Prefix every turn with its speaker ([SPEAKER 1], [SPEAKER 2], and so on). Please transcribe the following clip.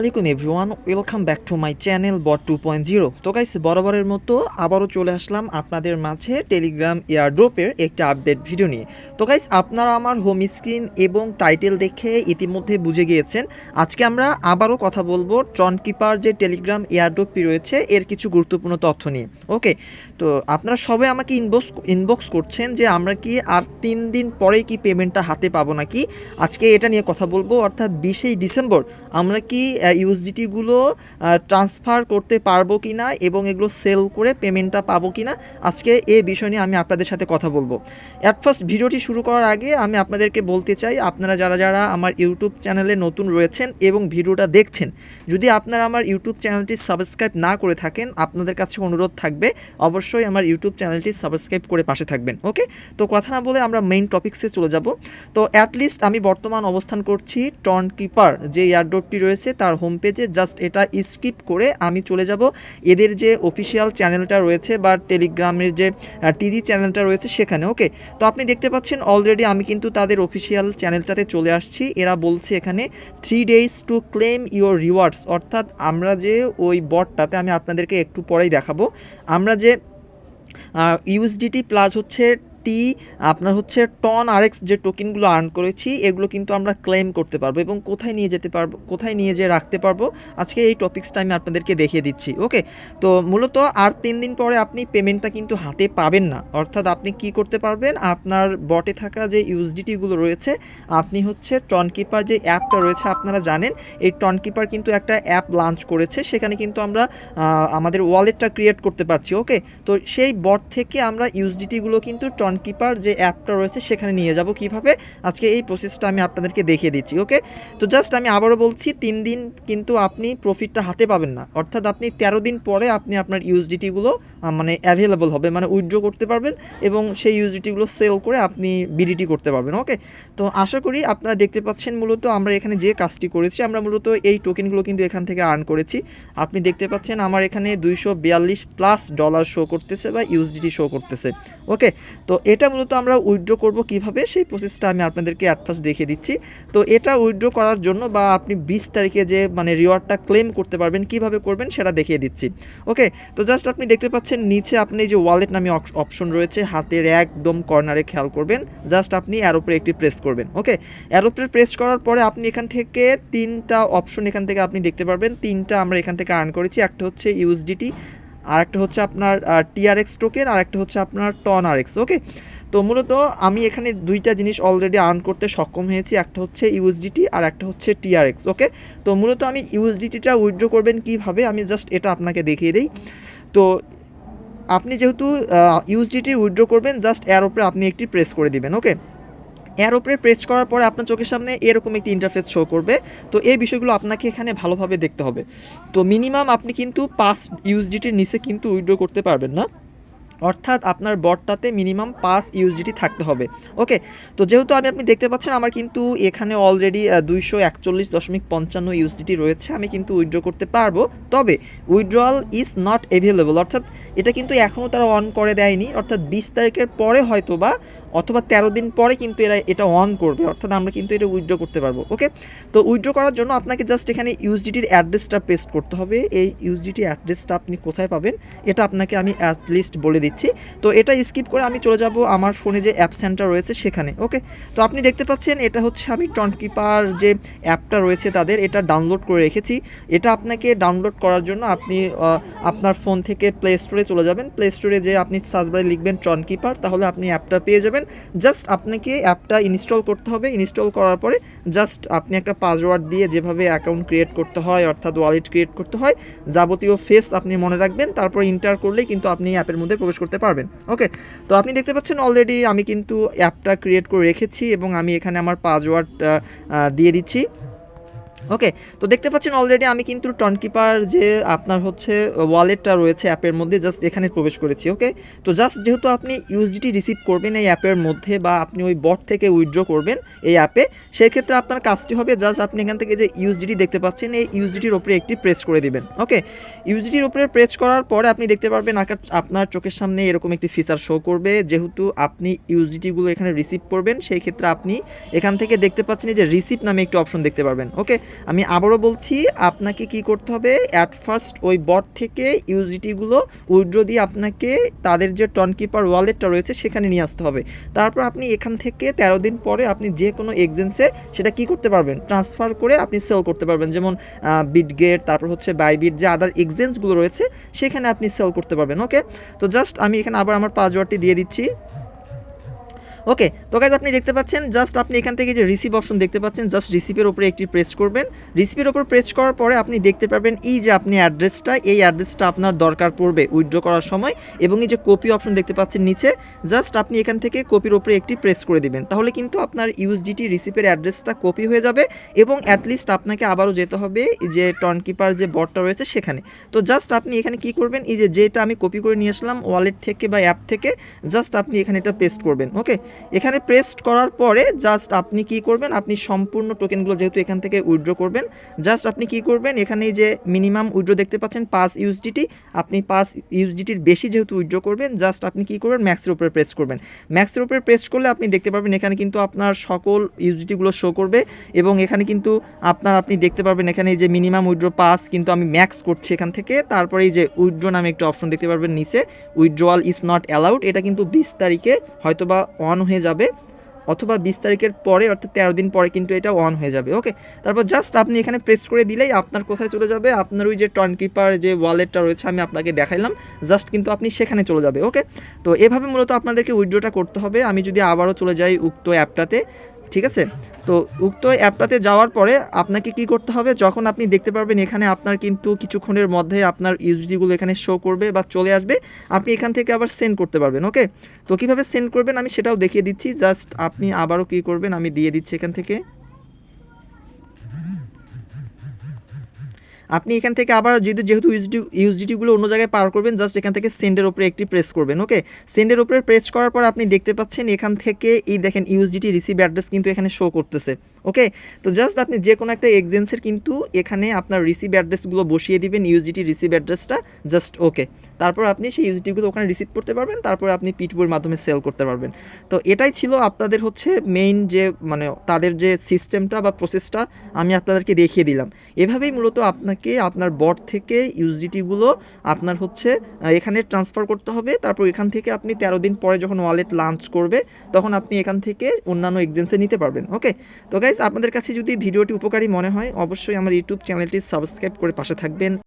[SPEAKER 1] আসসালামাইকুম everyone, welcome back to my channel bot 2.0। তো guys, বরাবরের মতো আবারও চলে আসলাম আপনাদের মাঝে টেলিগ্রাম এয়ারড্রপের একটা আপডেট ভিডিও নিয়ে। তো গাইস, আপনারা আমার হোম স্ক্রিন এবং টাইটেল দেখে ইতিমধ্যে বুঝে গিয়েছেন আজকে আমরা আবারও কথা বলবো ট্রন কিপার যে টেলিগ্রাম এয়ারড্রপটি রয়েছে এর কিছু গুরুত্বপূর্ণ তথ্য নিয়ে। ওকে, তো আপনারা সবাই আমাকে ইনবক্স করছেন যে আমরা কি আর 3 দিন পরেই কি পেমেন্টটা হাতে পাবো নাকি। আজকে এটা নিয়ে কথা বলবো, অর্থাৎ 20 ডিসেম্বর আমরা কি ইউএসডিটিগুলো ট্রান্সফার করতে পারবো কি না এবং এগুলো সেল করে পেমেন্টটা পাবো কি না, আজকে এই বিষয় নিয়ে আমি আপনাদের সাথে কথা বলবো। অ্যাট ফার্স্ট ভিডিওটি শুরু করার আগে আমি আপনাদেরকে বলতে চাই, আপনারা যারা যারা আমার ইউটিউব চ্যানেলে নতুন রয়েছেন এবং ভিডিওটা দেখছেন, যদি আপনারা আমার ইউটিউব চ্যানেলটি সাবস্ক্রাইব না করে থাকেন, আপনাদের কাছে অনুরোধ থাকবে অবশ্যই আমার ইউটিউব চ্যানেলটি সাবস্ক্রাইব করে পাশে থাকবেন। ওকে, তো কথা না বলে আমরা মেইন টপিক্সে চলে যাব। তো অ্যাটলিস্ট আমি বর্তমান অবস্থান করছি ট্রন কিপার যে এয়ারড্রপটি রয়েছে তার হোম পেজে। জাস্ট এটা স্কিপ করে আমি চলে যাব এদের যে অফিসিয়াল চ্যানেলটা রয়েছে বা টেলিগ্রামের যে টিভি চ্যানেলটা রয়েছে সেখানে। ওকে, তো আপনি দেখতে পাচ্ছেন অলরেডি আমি কিন্তু তাদের অফিসিয়াল চ্যানেলটাতে চলে আসছি। এরা বলছে এখানে 3 days to claim your rewards, অর্থাৎ আমরা যে ওই বটটাতে আমি আপনাদেরকে একটু পরেই দেখাবো, আমরা যে ইউএসডিটি প্লাস হচ্ছে আপনার হচ্ছে টন আরএক্স যে টোকেনগুলো আর্ন করেছি এগুলো কিন্তু আমরা ক্লেম করতে পারবো এবং কোথায় নিয়ে যেতে পারবো, কোথায় নিয়ে যেয়ে রাখতে পারবো, আজকে এই টপিক্সটা আমি আপনাদেরকে দেখিয়ে দিচ্ছি। ওকে, তো মূলত আর 3 দিন পরে আপনি পেমেন্টটা কিন্তু হাতে পাবেন না। অর্থাৎ আপনি কি করতে পারবেন, আপনার বটে থাকা যে ইউএসডিটিগুলো রয়েছে, আপনি হচ্ছে ট্রন কিপার যে অ্যাপটা রয়েছে, আপনারা জানেন এই ট্রন কিপার কিন্তু একটা অ্যাপ লঞ্চ করেছে, সেখানে কিন্তু আমরা আমাদের ওয়ালেটটা ক্রিয়েট করতে পারছি। ওকে, তো সেই বট থেকে আমরা ইউএসডিটিগুলো কিন্তু ট্রন কিপার যে অ্যাপটা রয়েছে সেখানে নিয়ে যাব কিভাবে, আজকে এই প্রসেসটা আমি আপনাদেরকে দেখিয়ে দিচ্ছি। ওকে, তো জাস্ট আমি আবারও বলছি 3 দিন কিন্তু আপনি প্রফিটটা হাতে পাবেন না, অর্থাৎ আপনি 13 দিন পরে আপনি আপনার ইউএসডিটিগুলো মানে অ্যাভেলেবল হবে, মানে উইথড্র করতে পারবেন এবং সেই ইউএসডিটিগুলো সেল করে আপনি বিডিটি করতে পারবেন। ওকে, তো আশা করি আপনারা দেখতে পাচ্ছেন মূলত আমরা এখানে যে কাজটি করেছি, আমরা মূলত এই টোকেনগুলো কিন্তু এখান থেকে আর্ন করেছি। আপনি দেখতে পাচ্ছেন আমার এখানে $242+ শো করতেছে বা ইউএসডিটি শো করতেছে। ওকে, তো এটা মূলত আমরা উইথড্র করব কিভাবে সেই প্রসেসটা আমি আপনাদেরকে অ্যাট ফার্স্ট দেখিয়ে দিচ্ছি। তো এটা উইথড্র করার জন্য বা আপনি 20 তারিখে যে মানে রিওয়ার্ডটা ক্লেম করতে পারবেন কিভাবে করবেন সেটা দেখিয়ে দিচ্ছি। ওকে, তো জাস্ট আপনি দেখতে পাচ্ছেন নিচে আপনি যে ওয়ালেট নামে অপশন রয়েছে হাতের একদম কর্নারে, খেয়াল করবেন, জাস্ট আপনি এর উপরে একটি প্রেস করবেন। ওকে, এর উপরে প্রেস করার পরে আপনি এখান থেকে 3টা অপশন এখান থেকে আপনি দেখতে পারবেন, 3টা আমরা এখান থেকে আর্ন করেছি। একটা হচ্ছে ইউএসডিটি, আর একটা হচ্ছে আপনার টিআরএক্স টোকেন, আর একটা হচ্ছে আপনার টন আরএক্স। ওকে, তো মূলত আমি এখানে 2টা জিনিস অলরেডি আর্ন করতে সক্ষম হয়েছি, একটা হচ্ছে ইউএসডিটি আর একটা হচ্ছে টিআরএক্স। ওকে, তো মূলত আমি ইউএসডিটিটা উইথড্র করবেন কিভাবে আমি জাস্ট এটা আপনাকে দেখিয়ে দিই। তো আপনি যেহেতু ইউএসডিটি উইথড্র করবেন, জাস্ট এর উপরে আপনি একটি প্রেস করে দিবেন। ওকে, এর উপরে প্রেস করার পরে আপনার চোখের সামনে এরকম একটি ইন্টারফেস শো করবে। তো এই বিষয়গুলো আপনাকে এখানে ভালোভাবে দেখতে হবে। তো মিনিমাম আপনি কিন্তু 5 ইউএসডিটির নিচে কিন্তু উইথড্র করতে পারবেন না, অর্থাৎ আপনার বটটাতে মিনিমাম 5 ইউএসডিটি থাকতে হবে। ওকে, তো যেহেতু আপনি দেখতে পাচ্ছেন আমার কিন্তু এখানে অলরেডি 241.55 ইউএসডিটি রয়েছে, আমি কিন্তু উইথড্র করতে পারবো, তবে উইথড্রয়াল ইজ নট অ্যাভেলেবল, অর্থাৎ এটা কিন্তু এখনও তারা অন করে দেয়নি, অর্থাৎ 20 তারিখের পরে হয়তো বা অথবা 13 দিন পরে কিন্তু এটা অন করবে, অর্থাৎ আমরা কিন্তু এটা উইথড্র করতে পারবো। ওকে, তো উইথড্র করার জন্য আপনাকে জাস্ট এখানে ইউএসডিটির অ্যাড্রেসটা পেস্ট করতে হবে। এই ইউএসডিটি অ্যাড্রেসটা আপনি কোথায় পাবেন এটা আপনাকে আমি অ্যাটলিস্ট বলে দিচ্ছি। তো এটা স্কিপ করে আমি চলে যাব আমার ফোনে যে অ্যাপ সেন্টার রয়েছে সেখানে। ওকে, তো আপনি দেখতে পাচ্ছেন এটা হচ্ছে আমি ট্রন কিপার যে অ্যাপটা রয়েছে তাদের, এটা ডাউনলোড করে রেখেছি। এটা আপনাকে ডাউনলোড করার জন্য আপনি আপনার ফোন থেকে প্লে স্টোরে চলে যাবেন। প্লে স্টোরে যে আপনি সার্চ বারে লিখবেন ট্রন কিপার, তাহলে আপনি অ্যাপটা পেয়ে যাবেন। জাস্ট আপনাকে অ্যাপটা ইনস্টল করতে হবে। ইনস্টল করার পরে জাস্ট আপনি একটা পাসওয়ার্ড দিয়ে যেভাবে অ্যাকাউন্ট ক্রিয়েট করতে হয়, অর্থাৎ ওয়ালেট ক্রিয়েট করতে হয়, যাবতীয় ফেস আপনি মনে রাখবেন, তারপর ইন্টার করলেই কিন্তু আপনি অ্যাপের মধ্যে প্রবেশ করতে পারবেন। ওকে, তো আপনি দেখতে পাচ্ছেন অলরেডি আমি কিন্তু অ্যাপটা ক্রিয়েট করে রেখেছি এবং আমি এখানে আমার পাসওয়ার্ড দিয়ে দিচ্ছি। ওকে, তো দেখতে পাচ্ছেন অলরেডি আমি কিন্তু ট্রন কিপার যে আপনার হচ্ছে ওয়ালেটটা রয়েছে অ্যাপের মধ্যে জাস্ট এখানে প্রবেশ করেছি। ওকে, তো জাস্ট যেহেতু আপনি ইউএসডিটি রিসিভ করবেন এই অ্যাপের মধ্যে বা আপনি ওই বট থেকে উইথড্র করবেন এই অ্যাপে, সেই ক্ষেত্রে আপনার কাজটি হবে জাস্ট আপনি এখান থেকে যে ইউএসডিটি দেখতে পাচ্ছেন এই ইউএসডিটির উপরে একটি প্রেস করে দিবেন। ওকে, ইউএসডিটির উপরে প্রেস করার পরে আপনি দেখতে পারবেন আপনার চোখের সামনে এরকম একটি ফিচার শো করবে। যেহেতু আপনি ইউএসডিটিগুলো এখানে রিসিভ করবেন সেই ক্ষেত্রে আপনি এখান থেকে দেখতে পাচ্ছেন যে রিসিভ নামে একটি অপশন দেখতে পারবেন। ওকে, আমি আবারও বলছি, আপনাকে কি করতে হবে, অ্যাট ফার্স্ট ওই বট থেকে ইউএসডিটিগুলো উইথড্র দিয়ে আপনাকে তাদের যে টনকিপার ওয়ালেটটা রয়েছে সেখানে নিয়ে আসতে হবে। তারপর আপনি এখান থেকে 13 দিন পরে আপনি যে কোনো এক্সচেঞ্জে সেটা কি করতে পারবেন, ট্রান্সফার করে আপনি সেল করতে পারবেন। যেমন বিটগেট, তারপর হচ্ছে বাইবিট, যে আদার এক্সচেঞ্জগুলো রয়েছে সেখানে আপনি সেল করতে পারবেন। ওকে, তো জাস্ট আমি এখানে আবার আমার পাসওয়ার্ডটি দিয়ে দিচ্ছি। ওকে, তো গাইজ আপনি দেখতে পাচ্ছেন, জাস্ট আপনি এখান থেকে যে রিসিভ অপশন দেখতে পাচ্ছেন, জাস্ট রিসিভের উপরে একটি প্রেস করবেন। রিসিভের উপর প্রেস করার পরে আপনি দেখতে পাবেন এই যে আপনি অ্যাড্রেসটা, এই অ্যাড্রেসটা আপনার দরকার পড়বে উইথড্র করার সময়। এবং এই যে কপি অপশন দেখতে পাচ্ছেন নিচে, জাস্ট আপনি এখান থেকে কপির উপরে একটি প্রেস করে দিবেন। তাহলে কিন্তু আপনার ইউএসডিটি রিসিভের অ্যাড্রেসটা কপি হয়ে যাবে এবং অ্যাটলিস্ট আপনাকে আবারও যেতে হবে যে টনকিপার যে বটটা রয়েছে সেখানে। তো জাস্ট আপনি এখানে কি করবেন, এই যে যেটা আমি কপি করে নিয়ে আসলাম ওয়ালেট থেকে বা অ্যাপ থেকে, জাস্ট আপনি এখানে এটা পেস্ট করবেন। ওকে, এখানে পেস্ট করার পরে জাস্ট আপনি কি করবেন, আপনি সম্পূর্ণ টোকেনগুলো যেহেতু এখান থেকে উইথড্র করবেন, জাস্ট আপনি কি করবেন, এখানে যে মিনিমাম উইথড্র দেখতে পাচ্ছেন 5 ইউএসডিটি, আপনি 5 ইউএসডিটির বেশি যেহেতু উইথড্র করবেন, জাস্ট আপনি কি করবেন, ম্যাক্সের উপরে প্রেস করবেন। ম্যাক্সের উপরে প্রেস করলে আপনি দেখতে পারবেন এখানে কিন্তু আপনার সকল ইউএসডিটিগুলো শো করবে এবং এখানে কিন্তু আপনি দেখতে পারবেন এখানে এই যে মিনিমাম উইথড্র 5, কিন্তু আমি ম্যাক্স করছি এখান থেকে। তারপরে এই যে উইথড্র নামে একটা অপশন দেখতে পারবেন নিচে, উইথড্রয়াল ইজ নট অ্যালাউড, এটা কিন্তু 20 তারিখে হয়তোবা অন হয়ে যাবে, অথবা 20 তারিখের পরে অর্থাৎ 13 দিন পরে কিন্তু এটা অন হয়ে যাবে। ওকে, তারপর জাস্ট আপনি এখানে প্রেস করে দিলেই আপনার কোথায় চলে যাবে, আপনার ওই যে টনকিপার যে ওয়ালেটটা রয়েছে আমি আপনাকে দেখাইলাম, জাস্ট কিন্তু আপনি সেখানে চলে যাবে। ওকে, তো এভাবে মূলত আপনাদেরকে উইথড্রটা করতে হবে। আমি যদি আবারও চলে যাই উক্ত অ্যাপটাতে, ঠিক আছে, তো উক্ত অ্যাপটাতে যাওয়ার পরে আপনাকে কি করতে হবে, যখন আপনি দেখতে পারবেন এখানে আপনার কিন্তু কিছুক্ষণের মধ্যে আপনার ইউএসডিগুলো এখানে শো করবে বা চলে আসবে, আপনি এখান থেকে আবার সেন্ড করতে পারবেন। ওকে, তো কীভাবে সেন্ড করবেন আমি সেটাও দেখিয়ে দিচ্ছি। জাস্ট আপনি আবারও কী করবেন, আমি দিয়ে দিচ্ছি এখান থেকে, আপনি এখান থেকে আবার যেহেতু ইউএসডিটিগুলো অন্য জায়গায় পার করবেন, জাস্ট এখান থেকে সেন্ডের উপরে একটি প্রেস করবেন। ওকে, সেন্ডের উপরে প্রেস করার পর আপনি দেখতে পাচ্ছেন এখান থেকে এই দেখেন ইউএসডিটি রিসিভ অ্যাড্রেস কিন্তু এখানে শো করতেছে। ওকে, তো জাস্ট আপনি যে কোনো একটা এক্সচেঞ্জের কিন্তু এখানে আপনার রিসিভ অ্যাড্রেসগুলো বসিয়ে দিবেন, ইউএসডিটি রিসিভ অ্যাড্রেসটা, জাস্ট ওকে, তারপর আপনি সেই ইউএসডিগুলো ওখানে রিসিভ করতে পারবেন, তারপর আপনি পিটবুর মাধ্যমে সেল করতে পারবেন। তো এটাই ছিল আপনাদের হচ্ছে মেইন যে মানে তাদের যে সিস্টেমটা বা প্রসেসটা আমি আপনাদেরকে দেখিয়ে দিলাম। এভাবেই মূলত আপনাকে আপনার বট থেকে ইউএসডিটিগুলো আপনার হচ্ছে এখানে ট্রান্সফার করতে হবে। তারপর এখান থেকে আপনি 13 দিন পরে যখন ওয়ালেট লঞ্চ করবে তখন আপনি এখান থেকে অন্যান্য এক্সচেঞ্জে নিতে পারবেন। ওকে, তো গাইজ আপনাদের কাছে যদি ভিডিওটি উপকারী মনে হয় অবশ্যই আমার ইউটিউব চ্যানেলটি সাবস্ক্রাইব করে পাশে থাকবেন।